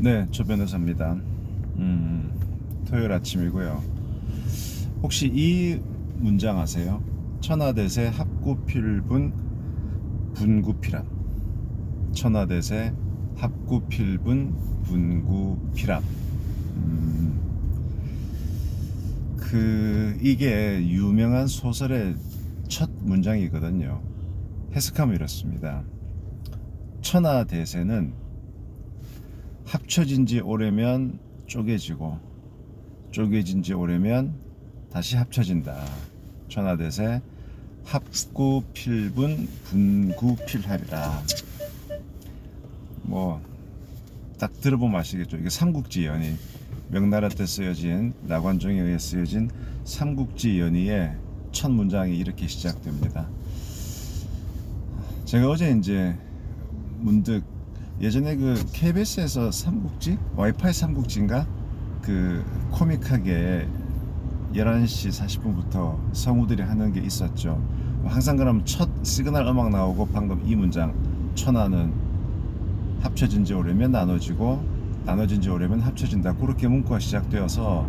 네, 조 변호사입니다. 토요일 아침이고요. 혹시 이 문장 아세요? 천하대세 합구필분 분구필합. 천하대세 합구필분 분구필합. 이게 유명한 소설의 첫 문장이거든요. 해석하면 이렇습니다. 천하대세는 합쳐진 지 오래면 쪼개지고 쪼개진 지 오래면 다시 합쳐진다. 천하대세 합구필분 분구필합이라. 뭐 딱 들어보면 아시겠죠. 이게 삼국지 연의, 명나라 때 쓰여진, 나관종에 의해 쓰여진 삼국지 연의의 첫 문장이 이렇게 시작됩니다. 제가 어제 이제 문득 예전에 그 KBS에서 삼국지? 와이파이 삼국지인가? 그 코믹하게 11시 40분부터 성우들이 하는 게 있었죠. 항상 그럼 첫 시그널 음악 나오고 방금 이 문장, 천하는 합쳐진 지 오래면 나눠지고 나눠진 지 오래면 합쳐진다. 그렇게 문구가 시작되어서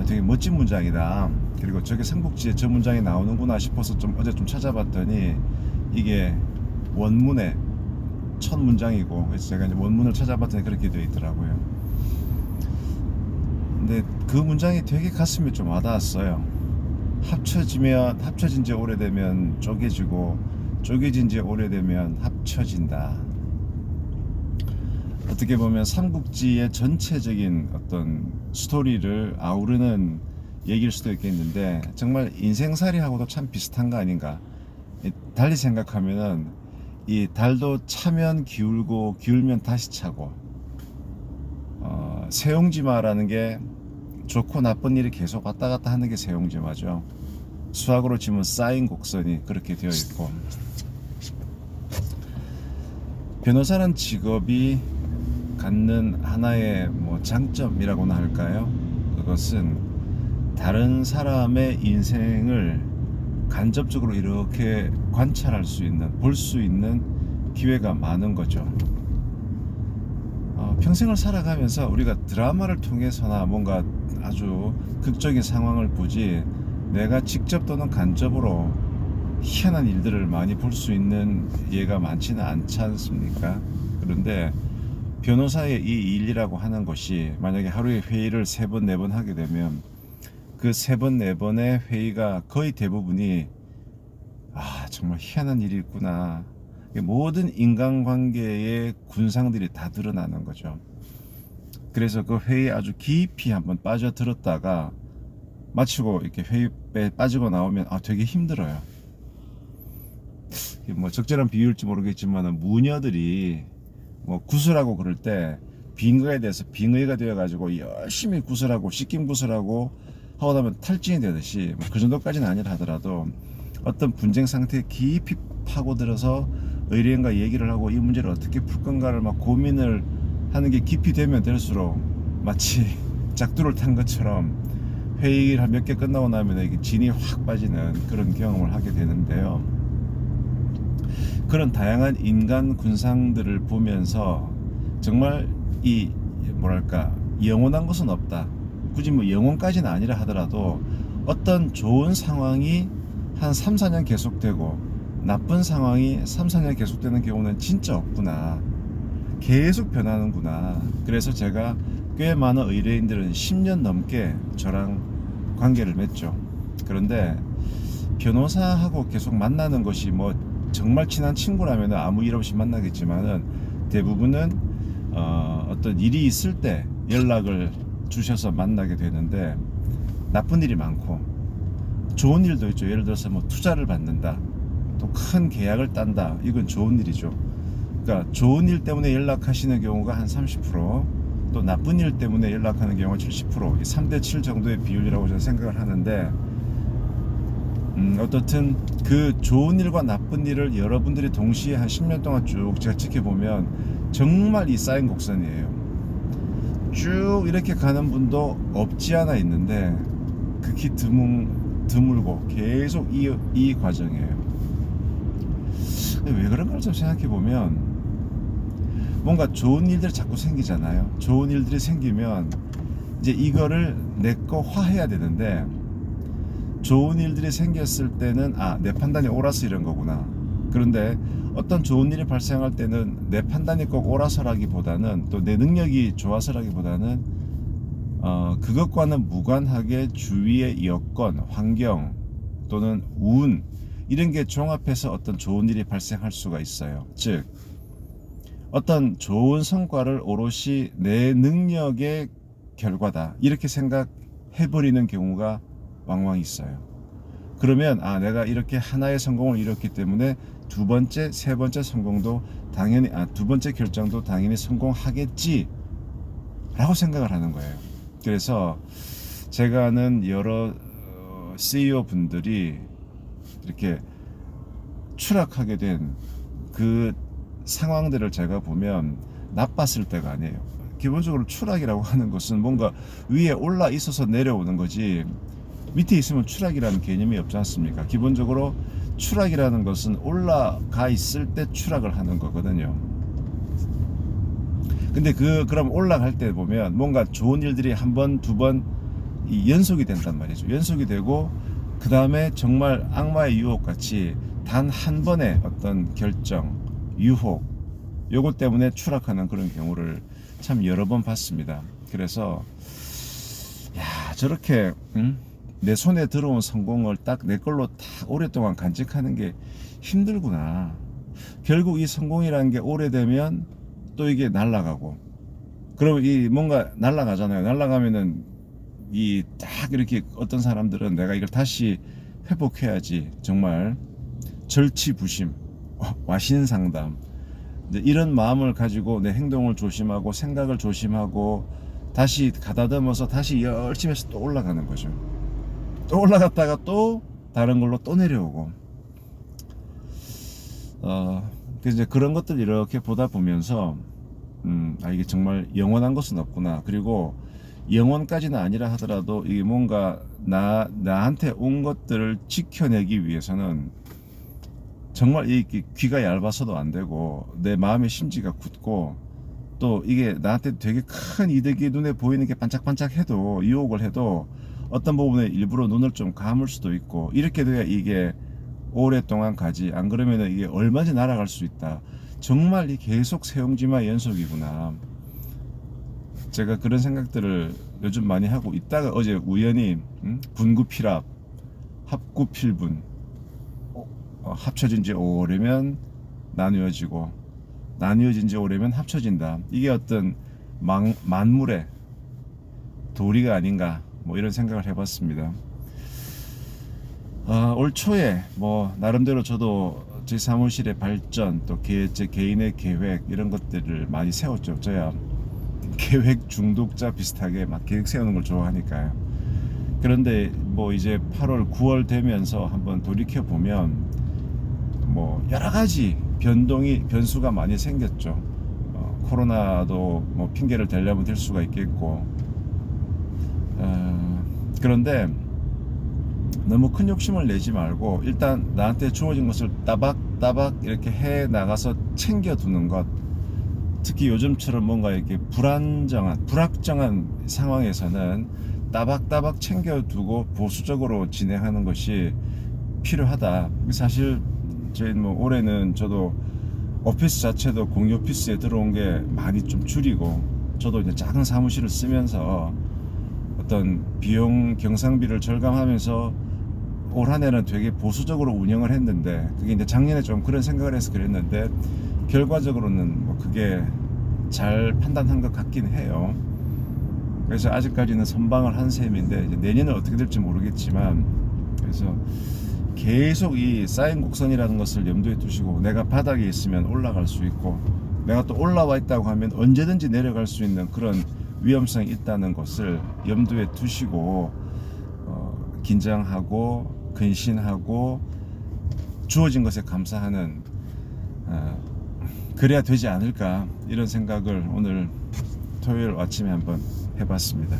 되게 멋진 문장이다. 그리고 저게 삼국지에 저 문장이 나오는구나 싶어서 어제 좀 찾아봤더니 이게 원문의 첫 문장이고, 그래서 제가 이제 원문을 찾아봤더니 그렇게 되어 있더라고요. 근데 그 문장이 되게 가슴에 좀 와닿았어요. 합쳐진 지 오래되면 쪼개지고 쪼개진 지 오래되면 합쳐진다. 어떻게 보면 삼국지의 전체적인 어떤 스토리를 아우르는 얘기일 수도 있겠는데, 정말 인생살이하고도 참 비슷한 거 아닌가. 달리 생각하면은 이 달도 차면 기울고 기울면 다시 차고, 세용지마라는 게 좋고 나쁜 일이 계속 왔다 갔다 하는 게 세용지마죠. 수학으로 치면 사인 곡선이 그렇게 되어 있고, 변호사는 직업이 갖는 하나의 뭐 장점이라고나 할까요? 그것은 다른 사람의 인생을 간접적으로 이렇게 관찰할 수 있는, 볼 수 있는 기회가 많은 거죠. 평생을 살아가면서 우리가 드라마를 통해서나 뭔가 아주 극적인 상황을 보지, 내가 직접 또는 간접으로 희한한 일들을 많이 볼 수 있는 예가 많지는 않지 않습니까? 그런데 변호사의 이 일이라고 하는 것이, 만약에 하루에 회의를 3번, 4번 하게 되면 그 3번, 4번의 회의가 거의 대부분이 정말 희한한 일이 있구나, 모든 인간관계의 군상들이 다 드러나는 거죠. 그래서 그 회의에 아주 깊이 한번 빠져들었다가 마치고 이렇게 회의에 빠지고 나오면 되게 힘들어요. 뭐 적절한 비유일지 모르겠지만, 무녀들이 뭐 구슬하고 그럴 때 빙의에 대해서 빙의가 되어가지고 열심히 구슬하고 씻김 구슬하고 하고 나면 탈진이 되듯이, 그 정도까지는 아니라 하더라도 어떤 분쟁 상태에 깊이 파고들어서 의뢰인과 얘기를 하고 이 문제를 어떻게 풀 건가를 막 고민을 하는 게 깊이 되면 될수록 마치 짝두를 탄 것처럼 회의를 몇 개 끝나고 나면 이게 진이 확 빠지는 그런 경험을 하게 되는데요. 그런 다양한 인간 군상들을 보면서 정말 이 뭐랄까, 영원한 것은 없다. 굳이 뭐 영원까지는 아니라 하더라도 어떤 좋은 상황이 한 3, 4년 계속되고 나쁜 상황이 3, 4년 계속되는 경우는 진짜 없구나. 계속 변하는구나. 그래서 제가 꽤 많은 의뢰인들은 10년 넘게 저랑 관계를 맺죠. 그런데 변호사하고 계속 만나는 것이 뭐 정말 친한 친구라면 아무 일 없이 만나겠지만은, 대부분은 어떤 일이 있을 때 연락을 주셔서 만나게 되는데, 나쁜 일이 많고 좋은 일도 있죠. 예를 들어서 뭐 투자를 받는다, 또 큰 계약을 딴다, 이건 좋은 일이죠. 그러니까 좋은 일 때문에 연락하시는 경우가 한 30%, 또 나쁜 일 때문에 연락하는 경우가 70%, 3대7 정도의 비율이라고 저는 생각을 하는데, 어떻든 그 좋은 일과 나쁜 일을 여러분들이 동시에 한 10년 동안 쭉 제가 지켜보면 정말 이 사인 곡선이에요. 쭉 이렇게 가는 분도 없지 않아 있는데, 극히 드물고 계속 이 과정이에요. 왜 그런가를 좀 생각해 보면, 뭔가 좋은 일들이 자꾸 생기잖아요. 좋은 일들이 생기면 이제 이거를 내 거화해야 되는데, 좋은 일들이 생겼을 때는 내 판단이 옳아서 이런 거구나. 그런데 어떤 좋은 일이 발생할 때는 내 판단이 꼭 옳아서라기보다는, 또 내 능력이 좋아서라기보다는 그것과는 무관하게 주위의 여건, 환경 또는 운, 이런 게 종합해서 어떤 좋은 일이 발생할 수가 있어요. 즉 어떤 좋은 성과를 오롯이 내 능력의 결과다, 이렇게 생각해버리는 경우가 왕왕 있어요. 그러면 내가 이렇게 하나의 성공을 이뤘기 때문에 두 번째, 세 번째 성공도 당연히 두 번째 결정도 당연히 성공하겠지 라고 생각을 하는 거예요. 그래서 제가 아는 여러 CEO 분들이 이렇게 추락하게 된 그 상황들을 제가 보면 나빴을 때가 아니에요. 기본적으로 추락이라고 하는 것은 뭔가 위에 올라 있어서 내려오는 거지, 밑에 있으면 추락이라는 개념이 없지 않습니까? 기본적으로 추락이라는 것은 올라가 있을 때 추락을 하는 거거든요. 근데 그럼 올라갈 때 보면 뭔가 좋은 일들이 한 번, 두 번 연속이 된단 말이죠. 연속이 되고, 그 다음에 정말 악마의 유혹같이 단 한 번의 어떤 결정, 유혹, 요것 때문에 추락하는 그런 경우를 참 여러 번 봤습니다. 그래서 저렇게 내 손에 들어온 성공을 딱 내 걸로 딱 오랫동안 간직하는 게 힘들구나. 결국 이 성공이라는 게 오래되면 또 이게 날아가고, 그러면 이 뭔가 날아가잖아요. 날아가면은 이 딱 이렇게 어떤 사람들은 내가 이걸 다시 회복해야지, 정말 절치부심, 와신상담, 이런 마음을 가지고 내 행동을 조심하고 생각을 조심하고 다시 가다듬어서 다시 열심히 해서 또 올라가는 거죠. 또 올라갔다가 또 다른 걸로 또 내려오고, 그래서 이제 그런 것들 이렇게 보다 보면서 이게 정말 영원한 것은 없구나. 그리고 영원까지는 아니라 하더라도 이게 뭔가 나한테 온 것들을 지켜내기 위해서는 정말 이 귀가 얇아서도 안 되고, 내 마음의 심지가 굳고, 또 이게 나한테 되게 큰 이득이 눈에 보이는 게 반짝반짝해도, 유혹을 해도 어떤 부분에 일부러 눈을 좀 감을 수도 있고, 이렇게 돼야 이게 오랫동안 가지. 안 그러면 이게 얼마든지 날아갈 수 있다. 정말 이 계속 세옹지마 연속이구나. 제가 그런 생각들을 요즘 많이 하고 있다가 어제 우연히 분구필합, 합구필분, 합쳐진 지 오래면 나누어지고, 나누어진 지 오래면 합쳐진다. 이게 어떤 만물의 도리가 아닌가, 뭐 이런 생각을 해봤습니다. 올 초에 뭐 나름대로 저도 제 사무실의 발전, 또 제 개인의 계획, 이런 것들을 많이 세웠죠. 저야 계획 중독자 비슷하게 막 계획 세우는 걸 좋아하니까요. 그런데 뭐 이제 8월 9월 되면서 한번 돌이켜 보면 뭐 여러 가지 변수가 많이 생겼죠. 코로나도 뭐 핑계를 대려면 될 수가 있겠고, 그런데 너무 큰 욕심을 내지 말고 일단 나한테 주어진 것을 따박따박 이렇게 해 나가서 챙겨두는 것, 특히 요즘처럼 뭔가 이렇게 불확정한 상황에서는 따박따박 챙겨두고 보수적으로 진행하는 것이 필요하다. 사실 저희 뭐 올해는 저도 오피스 자체도 공유 오피스에 들어온 게 많이 좀 줄이고, 저도 이제 작은 사무실을 쓰면서 어떤 비용 경상비를 절감하면서 올 한 해는 되게 보수적으로 운영을 했는데, 그게 이제 작년에 좀 그런 생각을 해서 그랬는데, 결과적으로는 뭐 그게 잘 판단한 것 같긴 해요. 그래서 아직까지는 선방을 한 셈인데, 이제 내년은 어떻게 될지 모르겠지만, 그래서 계속 이 쌓인 곡선이라는 것을 염두에 두시고, 내가 바닥에 있으면 올라갈 수 있고, 내가 또 올라와 있다고 하면 언제든지 내려갈 수 있는 그런 위험성이 있다는 것을 염두에 두시고, 긴장하고 근신하고 주어진 것에 감사하는, 그래야 되지 않을까, 이런 생각을 오늘 토요일 아침에 한번 해봤습니다.